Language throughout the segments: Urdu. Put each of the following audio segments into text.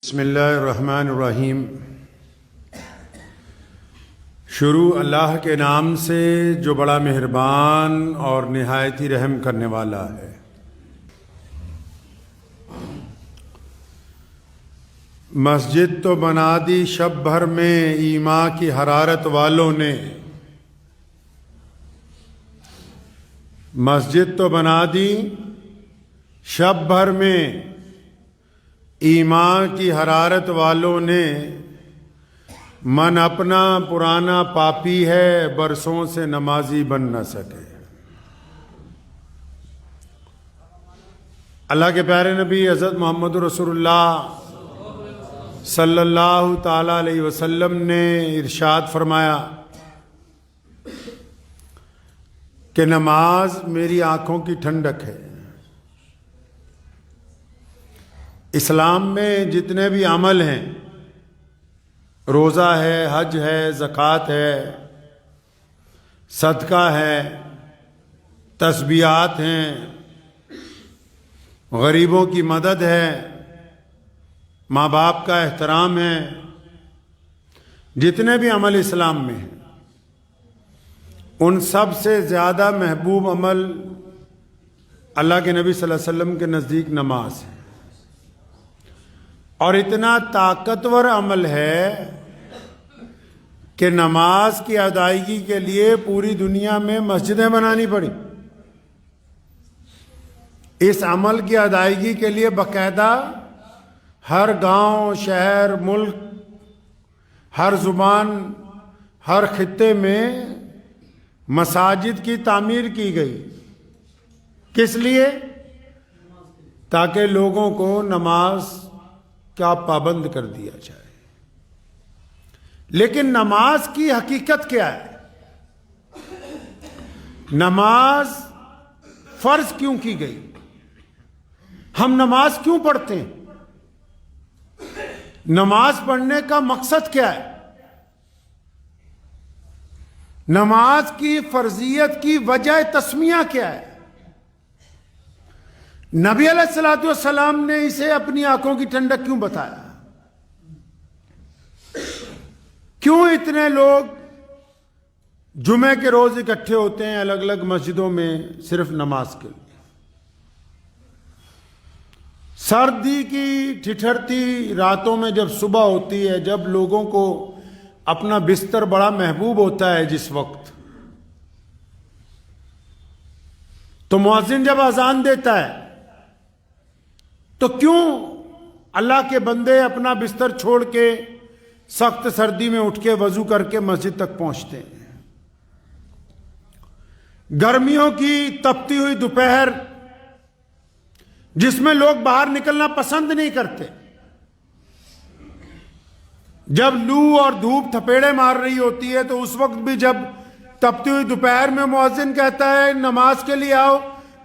بسم اللہ الرحمن الرحیم۔ شروع اللہ کے نام سے جو بڑا مہربان اور نہایت ہی رحم کرنے والا ہے۔ مسجد تو بنا دی شب بھر میں ایمان کی حرارت والوں نے، مسجد تو بنا دی شب بھر میں ایمان کی حرارت والوں نے، من اپنا پرانا پاپی ہے برسوں سے نمازی بن نہ سکے۔ اللہ کے پیارے نبی حضرت محمد رسول اللہ صلی اللہ تعالی علیہ وسلم نے ارشاد فرمایا کہ نماز میری آنکھوں کی ٹھنڈک ہے۔ اسلام میں جتنے بھی عمل ہیں، روزہ ہے، حج ہے، زکوٰۃ ہے، صدقہ ہے، تسبیحات ہیں، غریبوں کی مدد ہے، ماں باپ کا احترام ہے، جتنے بھی عمل اسلام میں ہیں ان سب سے زیادہ محبوب عمل اللہ کے نبی صلی اللہ علیہ وسلم کے نزدیک نماز ہے، اور اتنا طاقتور عمل ہے کہ نماز کی ادائیگی کے لیے پوری دنیا میں مسجدیں بنانی پڑی۔ اس عمل کی ادائیگی کے لیے باقاعدہ ہر گاؤں، شہر، ملک، ہر زبان، ہر خطے میں مساجد کی تعمیر کی گئی۔ کس لیے؟ تاکہ لوگوں کو نماز کا پابند کر دیا جائے۔ لیکن نماز کی حقیقت کیا ہے؟ نماز فرض کیوں کی گئی؟ ہم نماز کیوں پڑھتے ہیں؟ نماز پڑھنے کا مقصد کیا ہے؟ نماز کی فرضیت کی وجہ تسمیہ کیا ہے؟ نبی علیہ الصلوۃ والسلام نے اسے اپنی آنکھوں کی ٹھنڈک کیوں بتایا؟ کیوں اتنے لوگ جمعے کے روز اکٹھے ہوتے ہیں الگ الگ مسجدوں میں صرف نماز کے لیے؟ سردی کی ٹھٹھرتی راتوں میں جب صبح ہوتی ہے، جب لوگوں کو اپنا بستر بڑا محبوب ہوتا ہے، جس وقت تو مؤذن جب اذان دیتا ہے تو کیوں اللہ کے بندے اپنا بستر چھوڑ کے سخت سردی میں اٹھ کے وضو کر کے مسجد تک پہنچتے ہیں؟ گرمیوں کی تپتی ہوئی دوپہر جس میں لوگ باہر نکلنا پسند نہیں کرتے، جب لو اور دھوپ تھپیڑے مار رہی ہوتی ہے، تو اس وقت بھی جب تپتی ہوئی دوپہر میں مؤذن کہتا ہے نماز کے لیے آؤ،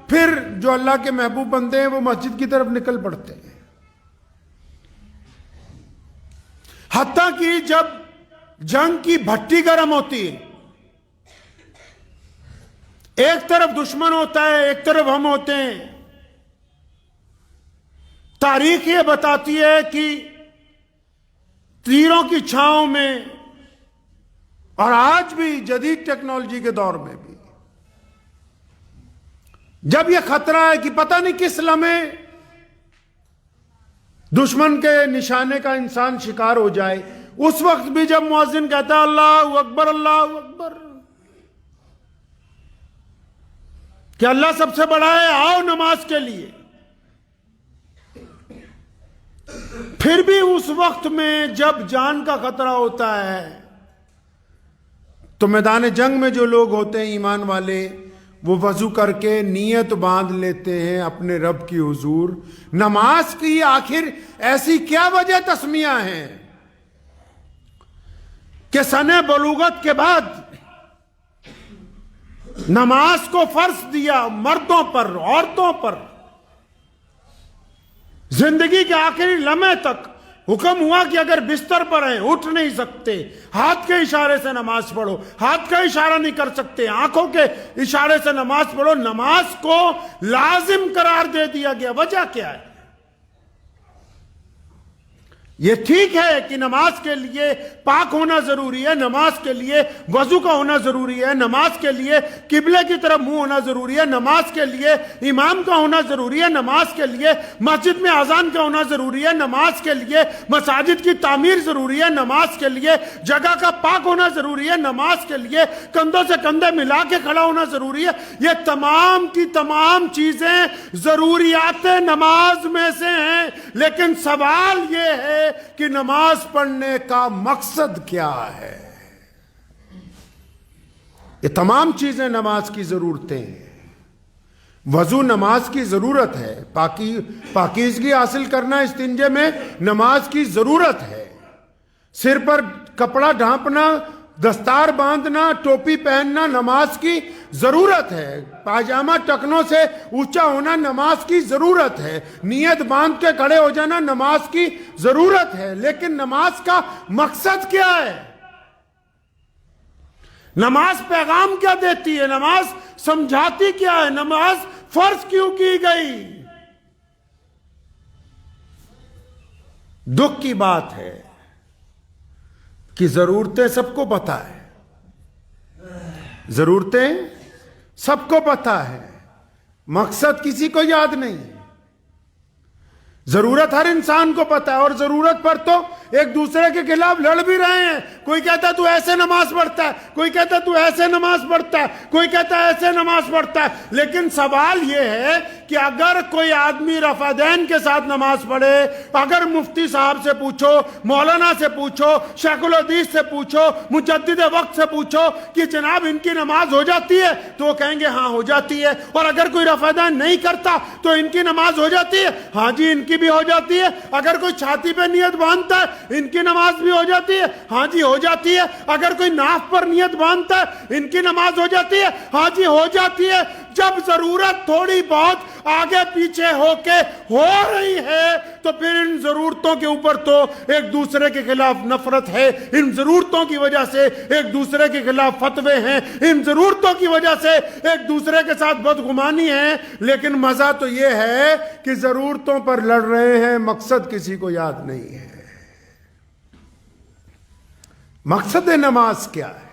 پھر جو اللہ کے محبوب بندے ہیں وہ مسجد کی طرف نکل پڑتے ہیں۔ حتیٰ کہ جب جنگ کی بھٹی گرم ہوتی ہے، ایک طرف دشمن ہوتا ہے، ایک طرف ہم ہوتے ہیں، تاریخ یہ بتاتی ہے کہ تیروں کی چھاؤں میں، اور آج بھی جدید ٹیکنالوجی کے دور میں بھی، جب یہ خطرہ ہے کہ پتہ نہیں کس لمحے دشمن کے نشانے کا انسان شکار ہو جائے، اس وقت بھی جب مؤذن کہتا ہے اللہ اکبر اللہ اکبر، کہ اللہ سب سے بڑا ہے، آؤ نماز کے لیے، پھر بھی اس وقت میں جب جان کا خطرہ ہوتا ہے تو میدان جنگ میں جو لوگ ہوتے ہیں ایمان والے، وہ وضو کر کے نیت باندھ لیتے ہیں اپنے رب کی حضور۔ نماز کی آخر ایسی کیا وجہ تسمیہ ہے کہ سن بلوغت کے بعد نماز کو فرض دیا مردوں پر، عورتوں پر، زندگی کے آخری لمحے تک حکم ہوا کہ اگر بستر پر ہیں، اٹھ نہیں سکتے، ہاتھ کے اشارے سے نماز پڑھو، ہاتھ کا اشارہ نہیں کر سکتے، آنکھوں کے اشارے سے نماز پڑھو۔ نماز کو لازم قرار دے دیا گیا۔ وجہ کیا ہے؟ یہ ٹھیک ہے کہ نماز کے لیے پاک ہونا ضروری ہے، نماز کے لیے وضو کا ہونا ضروری ہے، نماز کے لیے قبلے کی طرف منہ ہونا ضروری ہے، نماز کے لیے امام کا ہونا ضروری ہے، نماز کے لیے مسجد میں اذان کا ہونا ضروری ہے، نماز کے لیے مساجد کی تعمیر ضروری ہے، نماز کے لیے جگہ کا پاک ہونا ضروری ہے، نماز کے لیے کندھوں سے کندھے ملا کے کھڑا ہونا ضروری ہے۔ یہ تمام کی تمام چیزیں ضروریات نماز میں سے ہیں، لیکن سوال یہ ہے کہ نماز پڑھنے کا مقصد کیا ہے؟ یہ تمام چیزیں نماز کی ضرورتیں ہیں۔ وضو نماز کی ضرورت ہے، پاکیزگی حاصل کرنا استنجے میں نماز کی ضرورت ہے، سر پر کپڑا ڈھانپنا، دستار باندھنا، ٹوپی پہننا نماز کی ضرورت ہے، پاجامہ ٹکنوں سے اونچا ہونا نماز کی ضرورت ہے، نیت باندھ کے کھڑے ہو جانا نماز کی ضرورت ہے، لیکن نماز کا مقصد کیا ہے؟ نماز پیغام کیا دیتی ہے؟ نماز سمجھاتی کیا ہے؟ نماز فرض کیوں کی گئی؟ دکھ کی بات ہے کہ ضرورتیں سب کو پتہ ہے، ضرورتیں سب کو پتہ ہے، مقصد کسی کو یاد نہیں۔ ضرورت ہر انسان کو پتہ ہے، اور ضرورت پر تو ایک دوسرے کے خلاف لڑ بھی رہے ہیں۔ کوئی کہتا ہے تو ایسے نماز پڑھتا ہے، کوئی کہتا ہے تو ایسے نماز پڑھتا ہے، کوئی کہتا ہے ایسے نماز پڑھتا ہے۔ لیکن سوال یہ ہے کہ اگر کوئی آدمی رفع دین کے ساتھ نماز پڑھے، اگر مفتی صاحب سے پوچھو، مولانا سے پوچھو، شیخ الحدیث سے پوچھو، مجدد وقت سے پوچھو کہ جناب ان کی نماز ہو جاتی ہے، تو وہ کہیں گے ہاں ہو جاتی ہے۔ اور اگر کوئی رفع دین نہیں کرتا تو ان کی نماز ہو جاتی ہے، ہاں جی ان کی بھی ہو جاتی ہے۔ اگر کوئی چھاتی پہ نیت باندھتا ہے ان کی نماز بھی ہو جاتی ہے، ہاں جی ہو جاتی ہے۔ اگر کوئی ناف پر نیت باندھتا ہے ان کی نماز ہو جاتی ہے، ہاں جی ہو جاتی ہے۔ جب ضرورت تھوڑی بہت آگے پیچھے ہو کے ہو رہی ہے تو پھر ان ضرورتوں کے اوپر تو ایک دوسرے کے خلاف نفرت ہے، ان ضرورتوں کی وجہ سے ایک دوسرے کے خلاف فتوے ہیں، ان ضرورتوں کی وجہ سے ایک دوسرے کے ساتھ بدگمانی ہے۔ لیکن مزہ تو یہ ہے کہ ضرورتوں پر لڑ رہے ہیں، مقصد کسی کو یاد نہیں ہے۔ مقصد نماز کیا ہے؟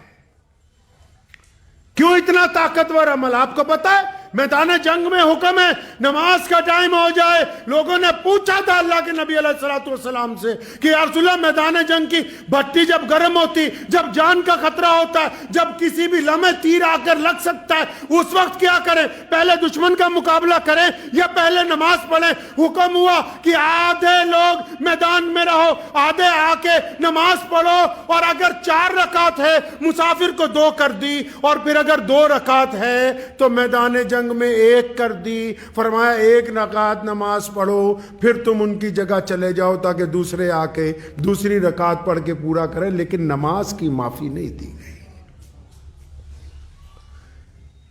کیوں اتنا طاقتور عمل؟ آپ کو پتا ہے میدان جنگ میں حکم ہے نماز کا ٹائم ہو جائے۔ لوگوں نے پوچھا تھا اللہ کے نبی علیہ الصلوۃ والسلام سے کہ یا رسول اللہ میدان جنگ کی بھٹی جب گرم ہوتی، جب جان کا خطرہ ہوتا ہے، جب کسی بھی لمحے تیر آ کر لگ سکتا ہے، اس وقت کیا کریں؟ پہلے دشمن کا مقابلہ کریں یا پہلے نماز پڑھیں؟ حکم ہوا کہ آدھے لوگ میدان میں رہو، آدھے آ کے نماز پڑھو، اور اگر 4 رکعت ہے مسافر کو 2 کر دی، اور پھر اگر 2 رکعت ہے تو میدان جنگ میں 1 کر دی۔ فرمایا 1 رکعت نماز پڑھو، پھر تم ان کی جگہ چلے جاؤ تاکہ دوسرے آ کے دوسری رکعت پڑھ کے پورا کریں، لیکن نماز کی معافی نہیں دی گئی۔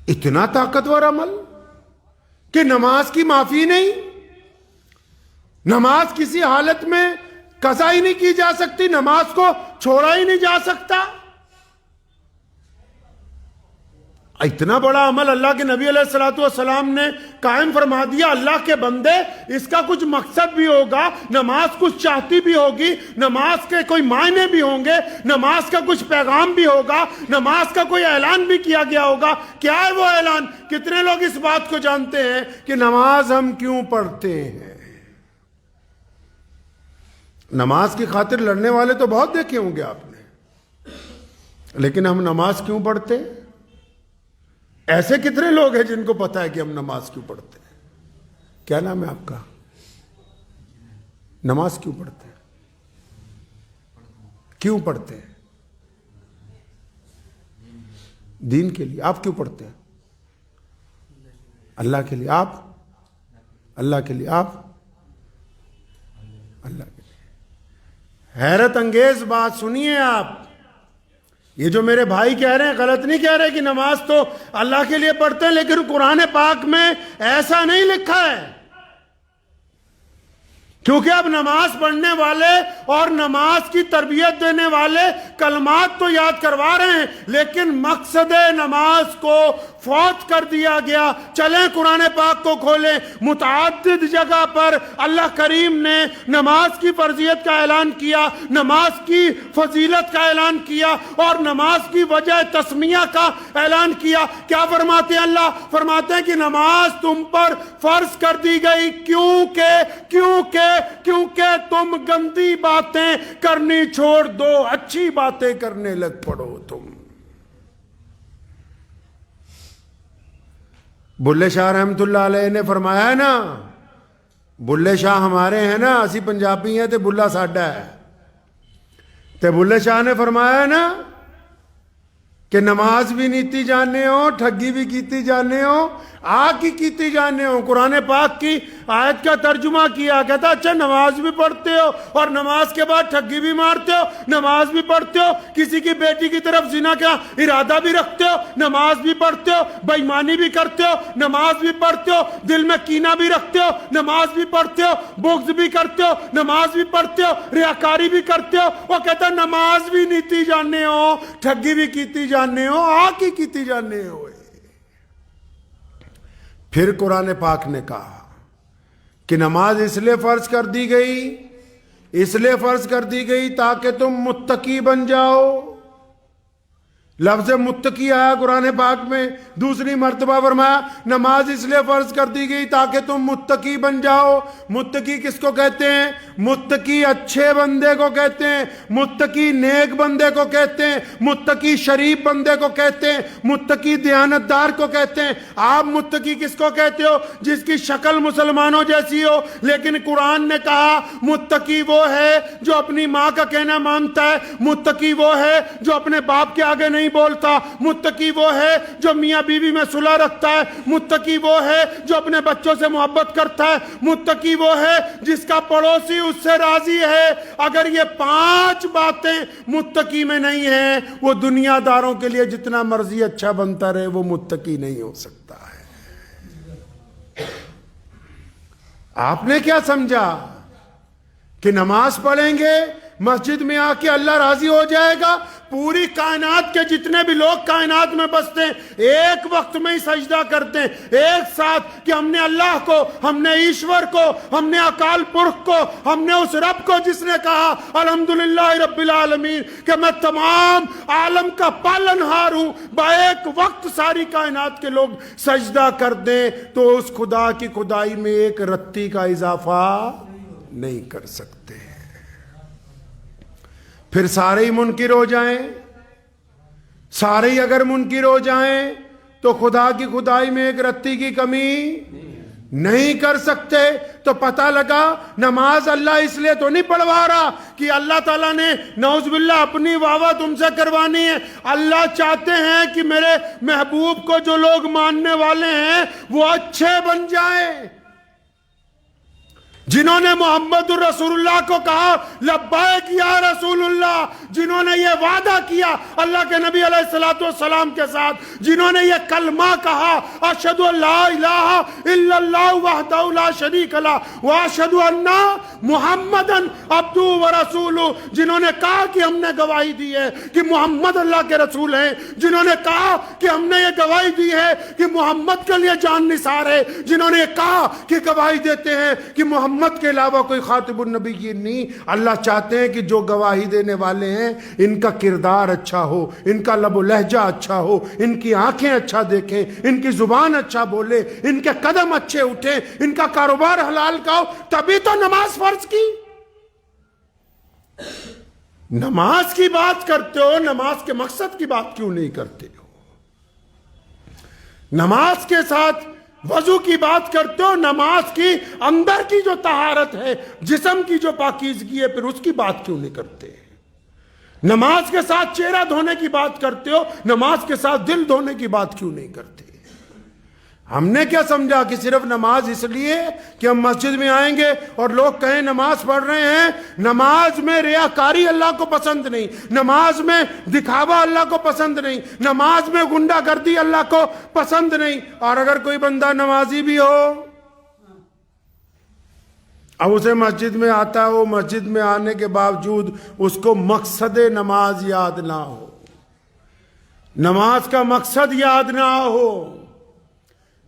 اتنا طاقتور عمل کہ نماز کی معافی نہیں، نماز کسی حالت میں قضا ہی نہیں کی جا سکتی، نماز کو چھوڑا ہی نہیں جا سکتا۔ اتنا بڑا عمل اللہ کے نبی علیہ الصلوۃ والسلام نے قائم فرما دیا۔ اللہ کے بندے، اس کا کچھ مقصد بھی ہوگا، نماز کچھ چاہتی بھی ہوگی، نماز کے کوئی معنی بھی ہوں گے، نماز کا کچھ پیغام بھی ہوگا، نماز کا کوئی اعلان بھی کیا گیا ہوگا۔ کیا ہے وہ اعلان؟ کتنے لوگ اس بات کو جانتے ہیں کہ نماز ہم کیوں پڑھتے ہیں؟ نماز کی خاطر لڑنے والے تو بہت دیکھے ہوں گے آپ نے، لیکن ہم نماز کیوں پڑھتے ہیں؟ ایسے کتنے لوگ ہیں جن کو پتا ہے کہ ہم نماز کیوں پڑھتے ہیں؟ کیا نام ہے آپ کا؟ نماز کیوں پڑھتے ہیں؟ کیوں پڑھتے ہیں؟ دین کے لیے۔ آپ کیوں پڑھتے ہیں؟ اللہ کے لیے۔ آپ؟ اللہ کے لیے۔ آپ؟ اللہ کے لیے۔ حیرت انگیز بات سنیے آپ، یہ جو میرے بھائی کہہ رہے ہیں غلط نہیں کہہ رہے کہ نماز تو اللہ کے لیے پڑھتے ہیں، لیکن قرآن پاک میں ایسا نہیں لکھا ہے۔ کیونکہ اب نماز پڑھنے والے اور نماز کی تربیت دینے والے کلمات تو یاد کروا رہے ہیں، لیکن مقصد نماز کو فوت کر دیا گیا۔ چلیں قرآن پاک کو کھولیں، متعدد جگہ پر اللہ کریم نے نماز کی فرضیت کا اعلان کیا، نماز کی فضیلت کا اعلان کیا اور نماز کی وجہ تسمیہ کا اعلان کیا۔ کیا فرماتے ہیں اللہ؟ فرماتے ہیں کہ نماز تم پر فرض کر دی گئی کیونکہ تم گندی باتیں کرنی چھوڑ دو، اچھی باتیں کرنے لگ پڑو تم۔ بلے شاہ رحمت اللہ علیہ نے فرمایا ہے نا، بلے شاہ ہمارے ہیں نا، اسی پنجابی ہیں تے بلا ساڈا ہے، تے بلے شاہ نے فرمایا ہے نا کہ نماز بھی نیتی جانے ہو، ٹھگی بھی کیتی جانے ہو، آگ کی کیتی جانے ہو۔ قرآن پاک کی آیت کا ترجمہ کیا، کہتا اچھا نماز بھی پڑھتے ہو اور نماز کے بعد ٹھگی بھی مارتے ہو، نماز بھی پڑھتے ہو، کسی کی بیٹی کی طرف زنا کا ارادہ بھی رکھتے ہو، نماز بھی پڑھتے ہو، بے ایمانی بھی کرتے ہو، نماز بھی پڑھتے ہو، دل میں کینہ بھی رکھتے ہو، نماز بھی پڑھتے ہو، بغض بھی کرتے ہو، نماز بھی پڑھتے ہو، ریاکاری بھی کرتے ہو۔ وہ کہتا نماز بھی نیتی جانے ہو، ٹھگی بھی کیتی جانے ہو، آگ کی کیتی جانے ہو۔ پھر قرآن پاک نے کہا کہ نماز اس لیے فرض کر دی گئی تاکہ تم متقی بن جاؤ۔ لفظ متقی آیا قرآن پاک میں دوسری مرتبہ، فرمایا نماز اس لیے فرض کر دی گئی تاکہ تم متقی بن جاؤ۔ متقی کس کو کہتے ہیں؟ متقی اچھے بندے کو کہتے ہیں، متقی نیک بندے کو کہتے ہیں، متقی شریف بندے کو کہتے ہیں، متقی دیانتدار کو کہتے ہیں۔ آپ متقی کس کو کہتے ہو؟ جس کی شکل مسلمانوں جیسی ہو، لیکن قرآن نے کہا متقی وہ ہے جو اپنی ماں کا کہنا مانتا ہے، متقی وہ ہے جو اپنے باپ کے آگے نہیں بولتا، متقی وہ ہے جو میاں بیوی میں صلح رکھتا ہے، متقی وہ ہے جو اپنے بچوں سے محبت کرتا ہے، متقی وہ ہے جس کا پڑوسی اس سے راضی ہے۔ اگر یہ 5 باتیں متقی میں نہیں ہیں، وہ دنیا داروں کے لیے جتنا مرضی اچھا بنتا رہے، وہ متقی نہیں ہو سکتا ہے۔ آپ نے کیا سمجھا کہ نماز پڑھیں گے مسجد میں آ کے اللہ راضی ہو جائے گا؟ پوری کائنات کے جتنے بھی لوگ کائنات میں بستے ہیں ایک وقت میں ہی سجدہ کرتے ہیں ایک ساتھ، کہ ہم نے اللہ کو، ہم نے ایشور کو، ہم نے اکال پرخ کو، ہم نے اس رب کو جس نے کہا الحمدللہ رب العالمین کہ میں تمام عالم کا پالنہار ہوں، با ایک وقت ساری کائنات کے لوگ سجدہ کر دیں تو اس خدا کی خدائی میں ایک رتی کا اضافہ نہیں کر سکتے۔ پھر سارے ہی منکر ہو جائیں، سارے ہی اگر منکر ہو جائیں تو خدا کی خدائی میں ایک رتی کی کمی نہیں کر سکتے۔ تو پتہ لگا نماز اللہ اس لیے تو نہیں پڑھوا رہا کہ اللہ تعالیٰ نے نعوذ باللہ اپنی واہ تم سے کروانی ہے۔ اللہ چاہتے ہیں کہ میرے محبوب کو جو لوگ ماننے والے ہیں وہ اچھے بن جائیں، جنہوں نے محمد الرسول اللہ کو کہا لبیک یا رسول اللہ، جنہوں نے یہ وعدہ کیا اللہ کے نبی علیہ السلام کے ساتھ، جنہوں نے یہ کلمہ کہا اشہد ان لا الہ الا اللہ وحدہ لا شریک لہ واشہد ان محمدن عبدہ ورسولہ، جنہوں نے کہا کہ ہم نے گواہی دی ہے کہ محمد اللہ کے رسول ہیں، جنہوں نے کہا کہ ہم نے یہ گواہی دی ہے کہ محمد کے لیے جان نثار ہے، جنہوں نے کہا کہ گواہی دیتے ہیں کہ محمد کے علاوہ کوئی خاتم النبیین نہیں۔ اللہ چاہتے ہیں کہ جو گواہی دینے والے ہیں ان کا کردار اچھا ہو، ان کا لب و لہجہ اچھا ہو، ان کی آنکھیں اچھا دیکھیں، ان کی زبان اچھا بولے، ان کے قدم اچھے اٹھیں، ان کا کاروبار حلال کا ہو، تبھی تو نماز فرض کی۔ نماز کی بات کرتے ہو، نماز کے مقصد کی بات کیوں نہیں کرتے ہو؟ نماز کے ساتھ وضو کی بات کرتے ہو، نماز کی اندر کی جو طہارت ہے، جسم کی جو پاکیزگی ہے، پھر اس کی بات کیوں نہیں کرتے؟ نماز کے ساتھ چہرہ دھونے کی بات کرتے ہو، نماز کے ساتھ دل دھونے کی بات کیوں نہیں کرتے؟ ہم نے کیا سمجھا کہ صرف نماز اس لیے کہ ہم مسجد میں آئیں گے اور لوگ کہیں نماز پڑھ رہے ہیں، نماز میں ریاکاری اللہ کو پسند نہیں، نماز میں دکھاوا اللہ کو پسند نہیں، نماز میں گنڈا گردی اللہ کو پسند نہیں۔ اور اگر کوئی بندہ نمازی بھی ہو اب اسے مسجد میں آتا ہے، وہ مسجد میں آنے کے باوجود اس کو مقصد نماز یاد نہ ہو، نماز کا مقصد یاد نہ ہو،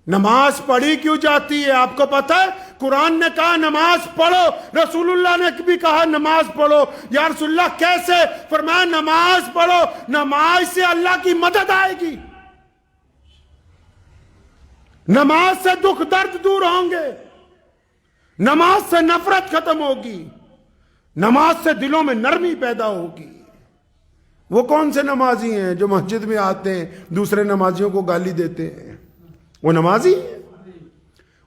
نماز پڑھی کیوں جاتی ہے؟ آپ کو پتہ ہے قرآن نے کہا نماز پڑھو، رسول اللہ نے بھی کہا نماز پڑھو۔ یا رسول اللہ کیسے؟ فرمایا نماز پڑھو، نماز سے اللہ کی مدد آئے گی، نماز سے دکھ درد دور ہوں گے، نماز سے نفرت ختم ہوگی، نماز سے دلوں میں نرمی پیدا ہوگی۔ وہ کون سے نمازی ہیں جو مسجد میں آتے ہیں دوسرے نمازیوں کو گالی دیتے ہیں؟ وہ نمازی ہے؟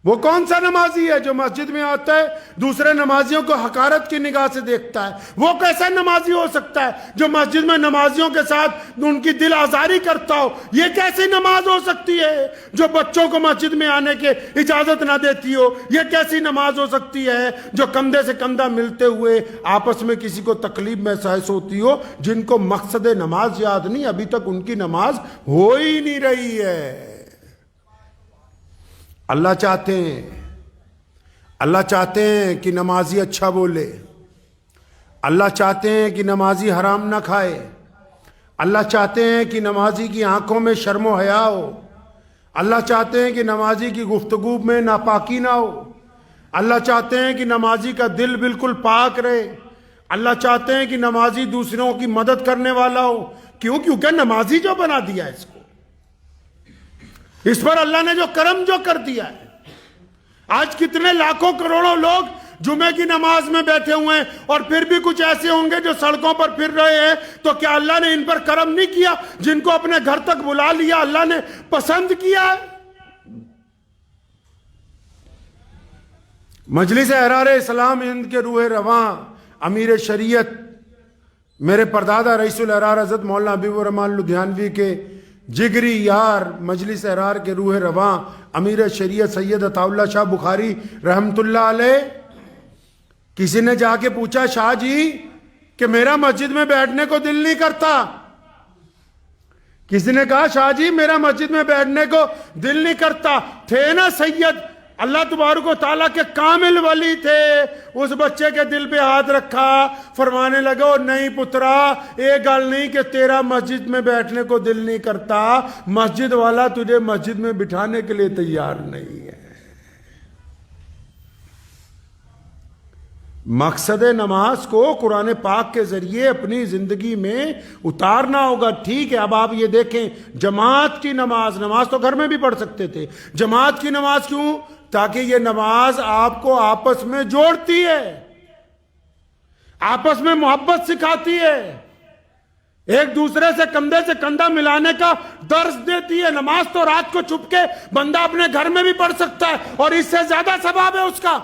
وہ کون سا نمازی ہے جو مسجد میں آتا ہے دوسرے نمازیوں کو حقارت کی نگاہ سے دیکھتا ہے؟ وہ کیسا نمازی ہو سکتا ہے جو مسجد میں نمازیوں کے ساتھ ان کی دل آزاری کرتا ہو؟ یہ کیسی نماز ہو سکتی ہے جو بچوں کو مسجد میں آنے کے اجازت نہ دیتی ہو؟ یہ کیسی نماز ہو سکتی ہے جو کندھے سے کندھا ملتے ہوئے آپس میں کسی کو تکلیف محسوس ہوتی ہو؟ جن کو مقصد نماز یاد نہیں، ابھی تک ان کی نماز ہو ہی نہیں رہی ہے۔ اللہ چاہتے ہیں کہ نمازی اچھا بولے، اللہ چاہتے ہیں کہ نمازی حرام نہ کھائے، اللہ چاہتے ہیں کہ نمازی کی آنکھوں میں شرم و حیا ہو، اللہ چاہتے ہیں کہ نمازی کی گفتگو میں ناپاکی نہ ہو، اللہ چاہتے ہیں کہ نمازی کا دل بالکل پاک رہے، اللہ چاہتے ہیں کہ نمازی دوسروں کی مدد کرنے والا ہو۔ کیوں؟ کیونکہ نمازی جو بنا دیا اس کو، اس پر اللہ نے جو کرم جو کر دیا ہے۔ آج کتنے لاکھوں کروڑوں لوگ جمعے کی نماز میں بیٹھے ہوئے ہیں، اور پھر بھی کچھ ایسے ہوں گے جو سڑکوں پر پھر رہے ہیں، تو کیا اللہ نے ان پر کرم نہیں کیا؟ جن کو اپنے گھر تک بلا لیا اللہ نے پسند کیا ہے۔ مجلس احرار اسلام ہند کے روح رواں امیر شریعت میرے پردادا رئیس الاحرار حضرت مولانا حبیب الرحمن لدھیانوی کے جگری یار، مجلس احرار کے روح رواں امیر شریعت سید عطا اللہ شاہ بخاری رحمت اللہ علیہ، کسی نے جا کے پوچھا شاہ جی کہ میرا مسجد میں بیٹھنے کو دل نہیں کرتا۔ کسی نے کہا شاہ جی میرا مسجد میں بیٹھنے کو دل نہیں کرتا۔ تھے نا سید، اللہ تبارک و تعالیٰ کے کامل ولی تھے، اس بچے کے دل پہ ہاتھ رکھا، فرمانے لگے او نہیں پترا، یہ گل نہیں کہ تیرا مسجد میں بیٹھنے کو دل نہیں کرتا، مسجد والا تجھے مسجد میں بٹھانے کے لیے تیار نہیں ہے۔ مقصد نماز کو قرآن پاک کے ذریعے اپنی زندگی میں اتارنا ہوگا۔ ٹھیک ہے، اب آپ یہ دیکھیں جماعت کی نماز تو گھر میں بھی پڑھ سکتے تھے، جماعت کی نماز کیوں؟ تاکہ یہ نماز آپ کو آپس میں جوڑتی ہے، آپس میں محبت سکھاتی ہے، ایک دوسرے سے کندھے سے کندھا ملانے کا درس دیتی ہے۔ نماز تو رات کو چھپ کے بندہ اپنے گھر میں بھی پڑھ سکتا ہے، اور اس سے زیادہ ثواب ہے اس کا۔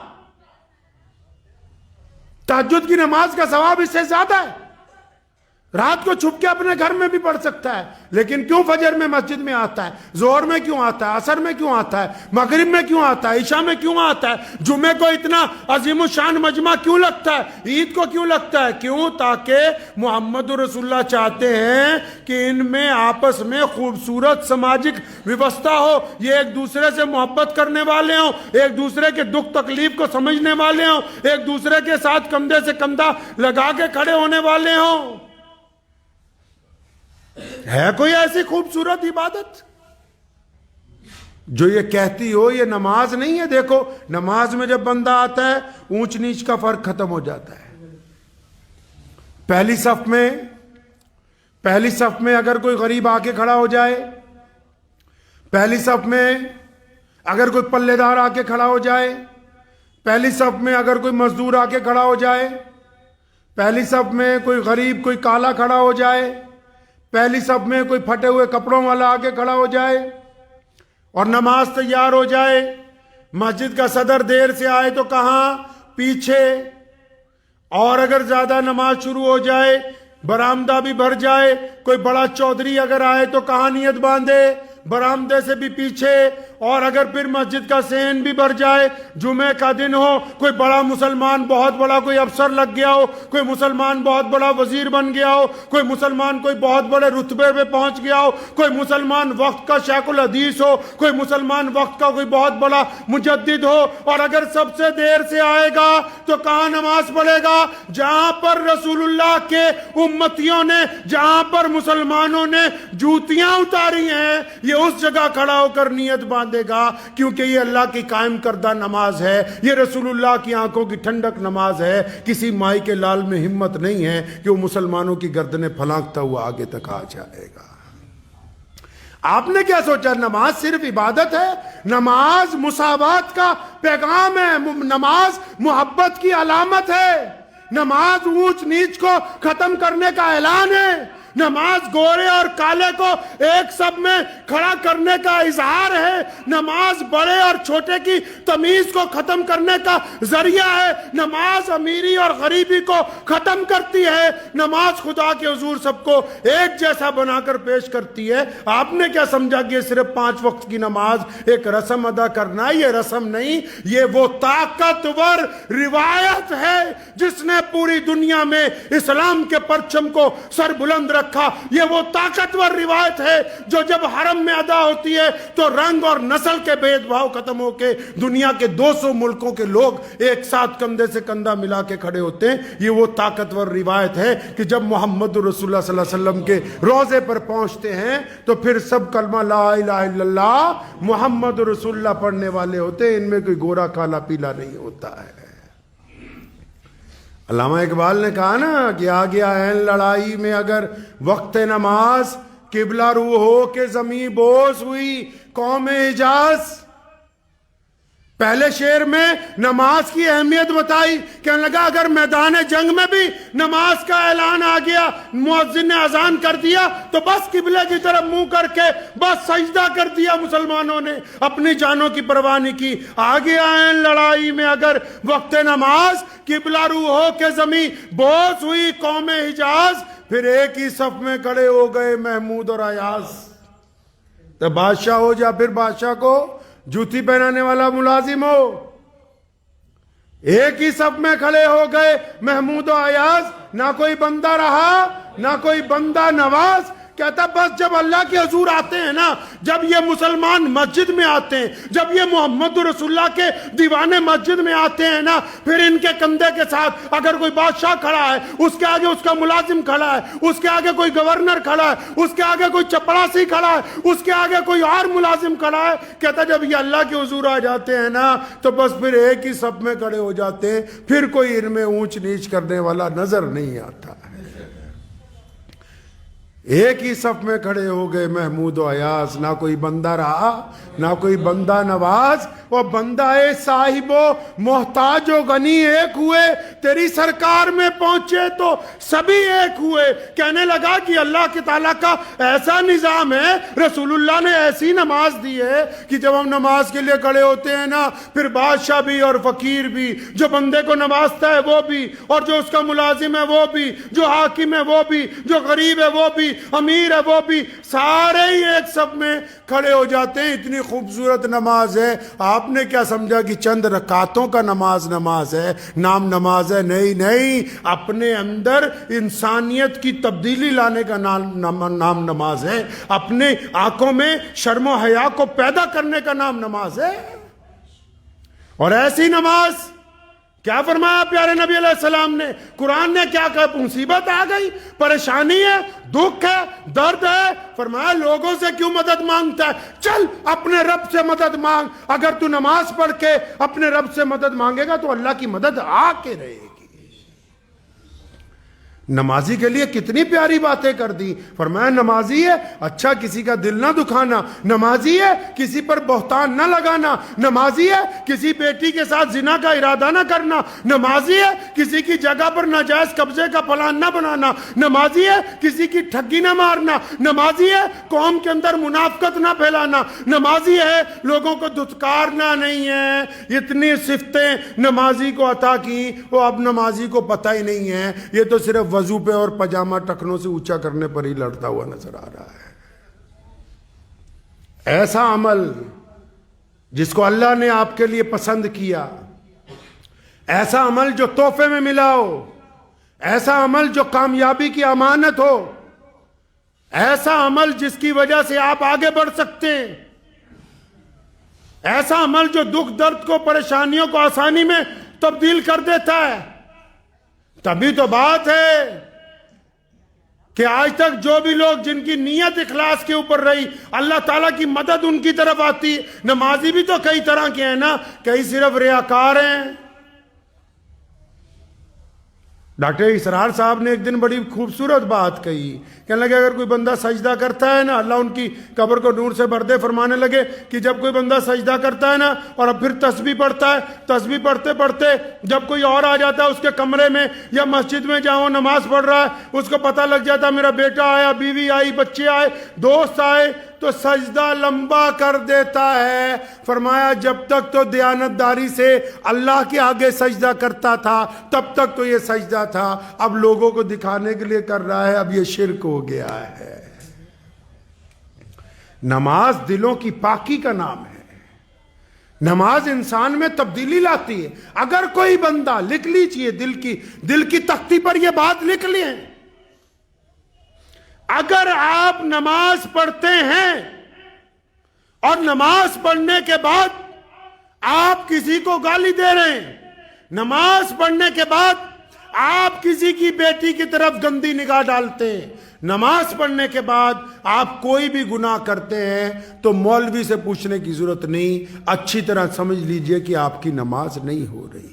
تہجد کی نماز کا ثواب اس سے زیادہ ہے، رات کو چھپ کے اپنے گھر میں بھی پڑھ سکتا ہے۔ لیکن کیوں فجر میں مسجد میں آتا ہے؟ ظہر میں کیوں آتا ہے؟ عصر میں کیوں آتا ہے؟ مغرب میں کیوں آتا ہے؟ عشاء میں کیوں آتا ہے؟ جمعے کو اتنا عظیم الشان مجمع کیوں لگتا ہے؟ عید کو کیوں لگتا ہے؟ کیوں؟ تاکہ محمد رسول اللہ چاہتے ہیں کہ ان میں آپس میں خوبصورت سماجک ویوستھا ہو، یہ ایک دوسرے سے محبت کرنے والے ہوں، ایک دوسرے کے دکھ تکلیف کو سمجھنے والے ہوں، ایک دوسرے کے ساتھ کندھے سے کندھا لگا کے کھڑے ہونے والے ہوں۔ ہے کوئی ایسی خوبصورت عبادت جو یہ کہتی ہو یہ نماز نہیں ہے؟ دیکھو نماز میں جب بندہ آتا ہے اونچ نیچ کا فرق ختم ہو جاتا ہے۔ پہلی صف میں اگر کوئی غریب آ کے کھڑا ہو جائے، پہلی صف میں اگر کوئی پلے دار آ کے کھڑا ہو جائے، پہلی صف میں اگر کوئی مزدور آ کے کھڑا ہو جائے، پہلی صف میں کوئی غریب کوئی کالا کھڑا ہو جائے، پہلی صف میں کوئی پھٹے ہوئے کپڑوں والا آ کے کھڑا ہو جائے اور نماز تیار ہو جائے، مسجد کا صدر دیر سے آئے تو کہاں؟ پیچھے۔ اور اگر زیادہ نماز شروع ہو جائے، برآمدہ بھی بھر جائے، کوئی بڑا چودھری اگر آئے تو کہاں نیت باندھے؟ برآمدے سے بھی پیچھے۔ اور اگر پھر مسجد کا صحن بھی بھر جائے، جمعہ کا دن ہو، کوئی بڑا مسلمان بہت بڑا کوئی افسر لگ گیا ہو، کوئی مسلمان بہت بڑا وزیر بن گیا ہو، کوئی مسلمان کوئی بہت بڑے رتبے پہ پہنچ گیا ہو، کوئی مسلمان وقت کا شیخ الحدیث ہو، کوئی مسلمان وقت کا کوئی بہت بڑا مجدد ہو، اور اگر سب سے دیر سے آئے گا تو کہاں نماز پڑھے گا؟ جہاں پر رسول اللہ کے امتیوں نے، جہاں پر مسلمانوں نے جوتیاں اتاری ہیں، یہ اس جگہ کھڑا ہو کر نیت باندھے گا، کیونکہ یہ اللہ کی قائم کردہ نماز ہے، یہ رسول اللہ کی آنکھوں کی ٹھنڈک نماز ہے۔ کسی مائی کے لال میں ہمت نہیں ہے کہ وہ مسلمانوں کی گردنیں پھلانکتا ہوا آگے تک آ جائے گا۔ آپ نے کیا سوچا نماز صرف عبادت ہے؟ نماز مساوات کا پیغام ہے، نماز محبت کی علامت ہے، نماز اونچ نیچ کو ختم کرنے کا اعلان ہے، نماز گورے اور کالے کو ایک سب میں کھڑا کرنے کا اظہار ہے، نماز بڑے اور چھوٹے کی تمیز کو ختم کرنے کا ذریعہ ہے، نماز امیری اور غریبی کو ختم کرتی ہے، نماز خدا کے حضور سب کو ایک جیسا بنا کر پیش کرتی ہے۔ آپ نے کیا سمجھا کہ صرف 5 وقت کی نماز ایک رسم ادا کرنا؟ یہ رسم نہیں، یہ وہ طاقتور روایت ہے جس نے پوری دنیا میں اسلام کے پرچم کو سر بلند رکھا۔ یہ وہ طاقتور روایت ہے جو جب حرم میں ادا ہوتی ہے تو رنگ اور نسل کے بھید بھاؤ ختم ہو کے دنیا کے 200 ملکوں کے لوگ ایک ساتھ کندھے سے کندھا ملا کے کھڑے ہوتے ہیں۔ یہ وہ طاقتور روایت ہے کہ جب محمد رسول اللہ صلی اللہ علیہ وسلم کے روضے پر پہنچتے ہیں تو پھر سب کلمہ لا الہ الا اللہ محمد رسول اللہ پڑھنے والے ہوتے ہیں، ان میں کوئی گورا کالا پیلا نہیں ہوتا ہے۔ علامہ اقبال نے کہا نا کہ آ گیا عین لڑائی میں اگر وقت نماز، قبلہ رو ہو کے زمیں بوس ہوئی قوم حجاز۔ پہلے شعر میں نماز کی اہمیت بتائی، کہنے لگا اگر میدان جنگ میں بھی نماز کا اعلان آ گیا، مؤذن نے اذان کر دیا تو بس قبلے کی طرف منہ کر کے بس سجدہ کر دیا، مسلمانوں نے اپنی جانوں کی پرواہ نہیں کی۔ آ گیا عین لڑائی میں اگر وقت نماز، قبلہ رو ہو کے زمیں بوس ہوئی قوم حجاز، پھر ایک ہی صف میں کھڑے ہو گئے محمود اور ایاز۔ تو بادشاہ ہو یا پھر بادشاہ کو جوتی پہنانے والا ملازم ہو، ایک ہی صف میں کھڑے ہو گئے محمود و ایاز، نہ کوئی بندہ رہا نہ کوئی بندہ نواز۔ کہتا بس جب اللہ کے حضور آتے ہیں نا، جب یہ مسلمان مسجد میں آتے ہیں، جب یہ محمد رسول اللہ کے دیوانے مسجد میں آتے ہیں نا، پھر ان کے کندھے کے ساتھ اگر کوئی بادشاہ کھڑا ہے، اس کے آگے اس کا ملازم کھڑا ہے، اس کے آگے کوئی گورنر کھڑا ہے، اس کے آگے کوئی چپڑاسی کھڑا ہے، اس کے آگے کوئی اور ملازم کھڑا ہے، کہتا جب یہ اللہ کے حضور آ جاتے ہیں نا تو بس پھر ایک ہی صف میں کھڑے ہو جاتے ہیں، پھر کوئی ان میں اونچ نیچ کرنے والا نظر نہیں آتا ہے۔ ایک ہی صف میں کھڑے ہو گئے محمود و ایاز، نہ کوئی بندہ رہا نہ کوئی بندہ نواز، وہ بندہ صاحب و محتاج و غنی ایک ہوئے، تیری سرکار میں پہنچے تو سبھی ایک ہوئے۔ کہنے لگا کہ اللہ کے تعالیٰ کا ایسا نظام ہے، رسول اللہ نے ایسی نماز دی ہے کہ جب ہم نماز کے لیے کھڑے ہوتے ہیں نا، پھر بادشاہ بھی اور فقیر بھی، جو بندے کو نوازتا ہے وہ بھی، اور جو اس کا ملازم ہے وہ بھی، جو حاکم ہے وہ بھی، جو غریب ہے وہ بھی، امیر ہے وہ بھی، سارے ہی ایک صف میں کھڑے ہو جاتے ہیں۔ اتنی خوبصورت نماز ہے، آپ نے کیا سمجھا کہ چند رکعتوں کا نماز ہے، نام نماز ہے؟ نہیں نہیں، اپنے اندر انسانیت کی تبدیلی لانے کا نام نماز ہے، اپنے آنکھوں میں شرم و حیا کو پیدا کرنے کا نام نماز ہے۔ اور ایسی نماز کیا فرمایا پیارے نبی علیہ السلام نے؟ قرآن نے کیا کہا؟ مصیبت آ گئی، پریشانی ہے، دکھ ہے، درد ہے، فرمایا لوگوں سے کیوں مدد مانگتا ہے؟ چل اپنے رب سے مدد مانگ۔ اگر تو نماز پڑھ کے اپنے رب سے مدد مانگے گا تو اللہ کی مدد آ کے رہے گی۔ نمازی کے لیے کتنی پیاری باتیں کر دی، فرمایا نمازی ہے اچھا کسی کا دل نہ دکھانا، نمازی ہے کسی پر بہتان نہ لگانا، نمازی ہے کسی بیٹی کے ساتھ زنا کا ارادہ نہ کرنا، نمازی ہے کسی کی جگہ پر ناجائز قبضے کا پلان نہ بنانا، نمازی ہے کسی کی ٹھگی نہ مارنا، نمازی ہے قوم کے اندر منافقت نہ پھیلانا، نمازی ہے لوگوں کو دھتکارنا نہیں ہے۔ اتنی صفتیں نمازی کو عطا کی، وہ اب نمازی کو پتہ ہی نہیں ہے، یہ تو صرف وضو پہ اور پجامہ ٹکنوں سے اونچا کرنے پر ہی لڑتا ہوا نظر آ رہا ہے۔ ایسا عمل جس کو اللہ نے آپ کے لیے پسند کیا، ایسا عمل جو تحفے میں ملا ہو، ایسا عمل جو کامیابی کی امانت ہو، ایسا عمل جس کی وجہ سے آپ آگے بڑھ سکتے ہیں، ایسا عمل جو دکھ درد کو، پریشانیوں کو آسانی میں تبدیل کر دیتا ہے۔ تبھی تو بات ہے کہ آج تک جو بھی لوگ جن کی نیت اخلاص کے اوپر رہی، اللہ تعالیٰ کی مدد ان کی طرف آتی ہے۔ نمازی بھی تو کئی طرح کے ہیں نا، کئی صرف ریاکار ہیں۔ ڈاکٹر اسرار صاحب نے ایک دن بڑی خوبصورت بات کہی، کہنے لگے اگر کوئی بندہ سجدہ کرتا ہے نا، اللہ ان کی قبر کو نور سے بھر دے، فرمانے لگے کہ جب کوئی بندہ سجدہ کرتا ہے نا اور اب پھر تسبیح پڑھتا ہے، تسبیح پڑھتے پڑھتے جب کوئی اور آ جاتا ہے اس کے کمرے میں یا مسجد میں جہاں وہ نماز پڑھ رہا ہے، اس کو پتہ لگ جاتا میرا بیٹا آیا، بیوی آئی، بچے آئے، دوست آئے، تو سجدہ لمبا کر دیتا ہے۔ فرمایا جب تک تو دیانتداری سے اللہ کے آگے سجدہ کرتا تھا تب تک تو یہ سجدہ تھا، اب لوگوں کو دکھانے کے لیے کر رہا ہے، اب یہ شرک ہو گیا ہے۔ نماز دلوں کی پاکی کا نام ہے، نماز انسان میں تبدیلی لاتی ہے۔ اگر کوئی بندہ، لکھ لیجئے، دل کی تختی پر یہ بات لکھ لیں، اگر آپ نماز پڑھتے ہیں اور نماز پڑھنے کے بعد آپ کسی کو گالی دے رہے ہیں، نماز پڑھنے کے بعد آپ کسی کی بیٹی کی طرف گندی نگاہ ڈالتے ہیں، نماز پڑھنے کے بعد آپ کوئی بھی گناہ کرتے ہیں، تو مولوی سے پوچھنے کی ضرورت نہیں، اچھی طرح سمجھ لیجئے کہ آپ کی نماز نہیں ہو رہی ہے۔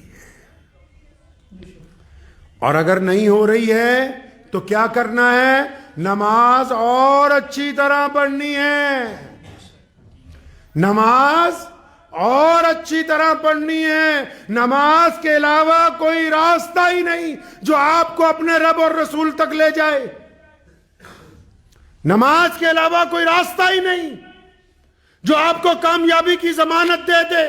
اور اگر نہیں ہو رہی ہے تو کیا کرنا ہے؟ نماز اور اچھی طرح پڑھنی ہے، نماز اور اچھی طرح پڑھنی ہے۔ نماز کے علاوہ کوئی راستہ ہی نہیں جو آپ کو اپنے رب اور رسول تک لے جائے، نماز کے علاوہ کوئی راستہ ہی نہیں جو آپ کو کامیابی کی ضمانت دے دے،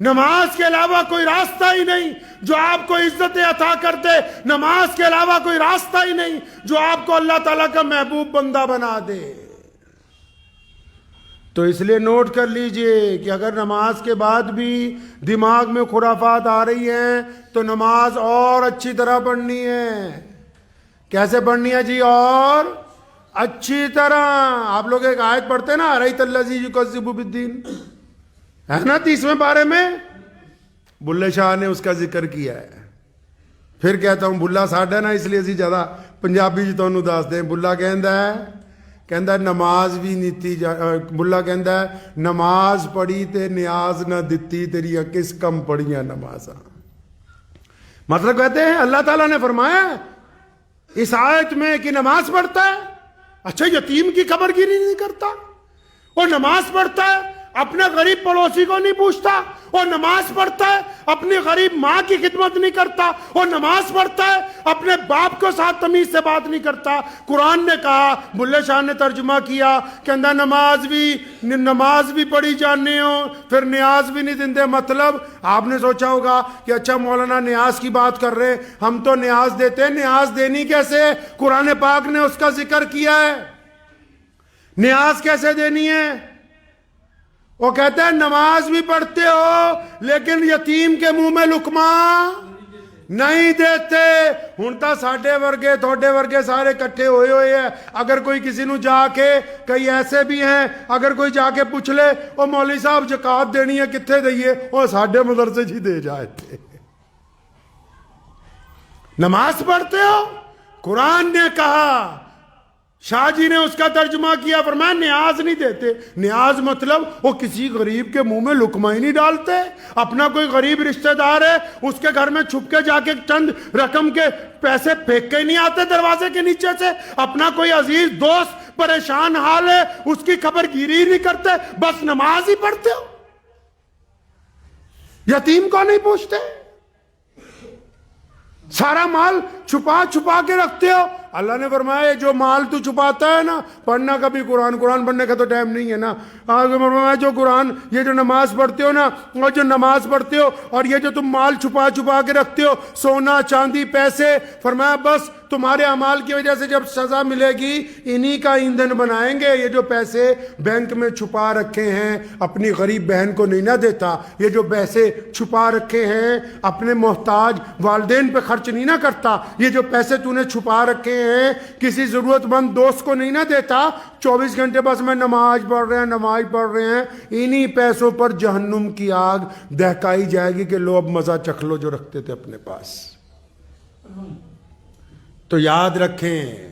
نماز کے علاوہ کوئی راستہ ہی نہیں جو آپ کو عزت عطا کر دے، نماز کے علاوہ کوئی راستہ ہی نہیں جو آپ کو اللہ تعالیٰ کا محبوب بندہ بنا دے۔ تو اس لیے نوٹ کر لیجئے کہ اگر نماز کے بعد بھی دماغ میں خرافات آ رہی ہیں تو نماز اور اچھی طرح پڑھنی ہے۔ کیسے پڑھنی ہے جی؟ اور اچھی طرح۔ آپ لوگ ایک آیت پڑھتے ہیں نا، ارأیت الذی یکذب بالدین، ہے نا 30ویں پارے میں، بلے شاہ نے اس کا ذکر کیا ہے۔ پھر کہتا ہوں بلا ساڈا نا، اس لیے اسی زیادہ پنجابی جی تانوں دس دیں۔ بلا کہندا ہے نماز بھی نیتی بلا کہندا ہے نماز پڑھی تے نیاز نہ دتی، تیریاں کس کم پڑھیاں نمازاں۔ مطلب کہتے ہیں اللہ تعالیٰ نے فرمایا اس آیت میں کہ نماز پڑھتا ہے، اچھا یتیم کی خبر گیری نہیں کرتا، اور نماز پڑھتا ہے اپنے غریب پڑوسی کو نہیں پوچھتا، اور نماز پڑھتا ہے اپنی غریب ماں کی خدمت نہیں کرتا، اور نماز پڑھتا ہے اپنے باپ کو ساتھ تمیز سے بات نہیں کرتا۔ قرآن نے کہا، بلے شاہ نے ترجمہ کیا کہ اندر نماز بھی پڑھی جانے ہو پھر نیاز بھی نہیں دیندے۔ مطلب آپ نے سوچا ہوگا کہ اچھا مولانا نیاز کی بات کر رہے، ہم تو نیاز دیتے ہیں، نیاز دینی کیسے؟ قرآن پاک نے اس کا ذکر کیا ہے، نیاز کیسے دینی ہے۔ وہ کہتا ہے نماز بھی پڑھتے ہو لیکن یتیم کے منہ میں لقمہ نہیں دیتے۔ ہن تا ساڈے ورگے تھوڑے ورگے سارے کٹھے ہوئے ہیں۔ اگر کوئی کسی نو جا کے، کئی ایسے بھی ہیں، اگر کوئی جا کے پوچھ لے او مولوی صاحب زکات دینی ہے کتھے دئیے، او ساڈے مدرسے جی دے جاتے۔ نماز پڑھتے ہو، قرآن نے کہا، شاہ جی نے اس کا ترجمہ کیا، فرمایا نیاز نہیں دیتے۔ نیاز مطلب وہ کسی غریب کے منہ میں لقمہ ہی نہیں ڈالتے۔ اپنا کوئی غریب رشتہ دار ہے، اس کے گھر میں چھپ کے جا کے چند رقم کے پیسے پھینک کے نہیں آتے دروازے کے نیچے سے۔ اپنا کوئی عزیز دوست پریشان حال ہے، اس کی خبر گیری نہیں کرتے، بس نماز ہی پڑھتے ہو، یتیم کو نہیں پوچھتے، سارا مال چھپا چھپا کے رکھتے ہو۔ اللہ نے فرمایا جو مال تو چھپاتا ہے نا، پڑھنا کبھی قرآن پڑھنے کا تو ٹائم نہیں ہے نا۔ آگے فرمایا جو قرآن، یہ جو نماز پڑھتے ہو نا، اور جو نماز پڑھتے ہو اور یہ جو تم مال چھپا چھپا کے رکھتے ہو، سونا چاندی پیسے، فرمایا بس تمہارے اعمال کی وجہ سے جب سزا ملے گی انہی کا ایندھن بنائیں گے. یہ جو پیسے بینک میں چھپا رکھے ہیں اپنی غریب بہن کو نہیں نہ دیتا, یہ جو پیسے چھپا رکھے ہیں اپنے محتاج والدین پہ خرچ نہیں نہ کرتا, یہ جو پیسے تو نے چھپا رکھے ہیں کسی ضرورت مند دوست کو نہیں نہ دیتا, 24 گھنٹے بس میں نماز پڑھ رہے ہیں, انہی پیسوں پر جہنم کی آگ دہکائی جائے گی کہ لو اب مزہ چکھ لو جو رکھتے تھے اپنے پاس. تو یاد رکھیں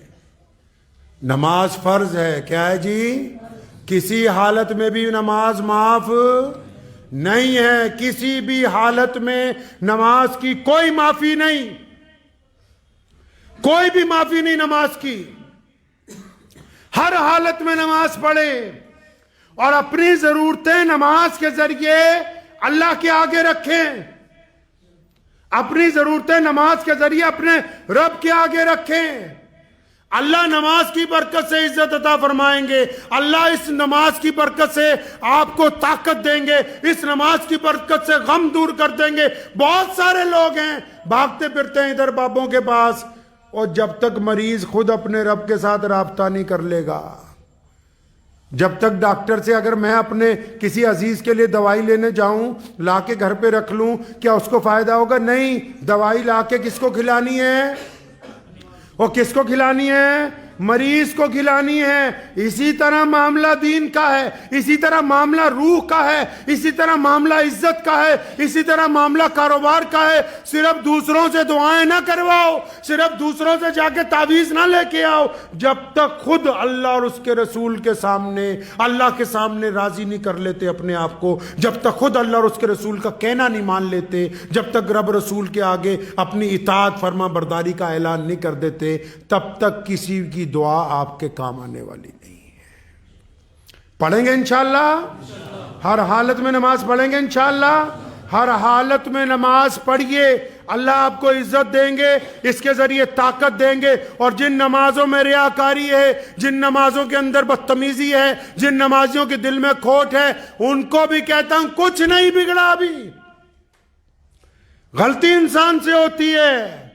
نماز فرض ہے. کیا ہے جی؟ کسی حالت میں بھی نماز معاف نہیں ہے, کسی بھی حالت میں نماز کی کوئی معافی نہیں, کوئی بھی معافی نہیں نماز کی. ہر حالت میں نماز پڑھے اور اپنی ضرورتیں نماز کے ذریعے اللہ کے آگے رکھیں, اپنی ضرورتیں نماز کے ذریعے اپنے رب کے آگے رکھیں. اللہ نماز کی برکت سے عزت عطا فرمائیں گے, اللہ اس نماز کی برکت سے آپ کو طاقت دیں گے, اس نماز کی برکت سے غم دور کر دیں گے. بہت سارے لوگ ہیں بھاگتے پھرتے ہیں ادھر بابوں کے پاس, اور جب تک مریض خود اپنے رب کے ساتھ رابطہ نہیں کر لے گا, جب تک ڈاکٹر سے اگر میں اپنے کسی عزیز کے لیے دوائی لینے جاؤں لا کے گھر پہ رکھ لوں کیا اس کو فائدہ ہوگا؟ نہیں. دوائی لا کے کس کو کھلانی ہے؟ وہ کس کو کھلانی ہے؟ مریض کو کھلانی ہے. اسی طرح معاملہ دین کا ہے, اسی طرح معاملہ روح کا ہے, اسی طرح معاملہ عزت کا ہے, اسی طرح معاملہ کاروبار کا ہے. صرف دوسروں سے دعائیں نہ کرواؤ, صرف دوسروں سے جا کے تعویذ نہ لے کے آؤ, جب تک خود اللہ اور اس کے رسول کے سامنے اللہ کے سامنے راضی نہیں کر لیتے اپنے آپ کو, جب تک خود اللہ اور اس کے رسول کا کہنا نہیں مان لیتے, جب تک رب رسول کے آگے اپنی اطاعت فرما برداری کا اعلان نہیں کر دیتے, تب تک کسی کی دعا آپ کے کام آنے والی نہیں ہے. پڑھیں گے انشاءاللہ, ہر حالت میں نماز پڑھیں گے انشاءاللہ, ہر حالت میں نماز پڑھیے, اللہ آپ کو عزت دیں گے, اس کے ذریعے طاقت دیں گے. اور جن نمازوں میں ریاکاری ہے, جن نمازوں کے اندر بدتمیزی ہے, جن نمازیوں کے دل میں کھوٹ ہے, ان کو بھی کہتا ہوں کچھ نہیں بگڑا. ابھی غلطی انسان سے ہوتی ہے.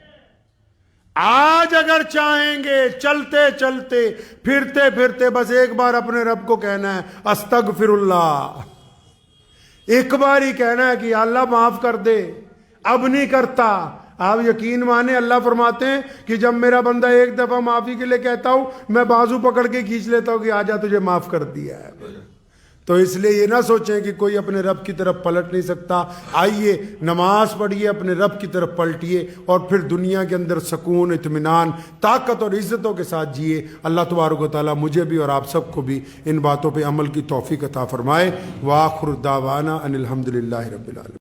آج اگر چاہیں گے چلتے چلتے پھرتے پھرتے بس ایک بار اپنے رب کو کہنا ہے استغفر اللہ, ایک بار ہی کہنا ہے کہ یا اللہ معاف کر دے, اب نہیں کرتا. آپ یقین مانیں اللہ فرماتے ہیں کہ جب میرا بندہ ایک دفعہ معافی کے لیے کہتا ہوں میں بازو پکڑ کے کھینچ لیتا ہوں کہ آجا تجھے معاف کر دیا ہے. تو اس لیے یہ نہ سوچیں کہ کوئی اپنے رب کی طرف پلٹ نہیں سکتا. آئیے نماز پڑھیے, اپنے رب کی طرف پلٹیے, اور پھر دنیا کے اندر سکون, اطمینان, طاقت اور عزتوں کے ساتھ جیے. اللہ تبارک و تعالیٰ مجھے بھی اور آپ سب کو بھی ان باتوں پہ عمل کی توفیق عطا فرمائے. وآخر دعوانا ان الحمدللہ رب العالمین.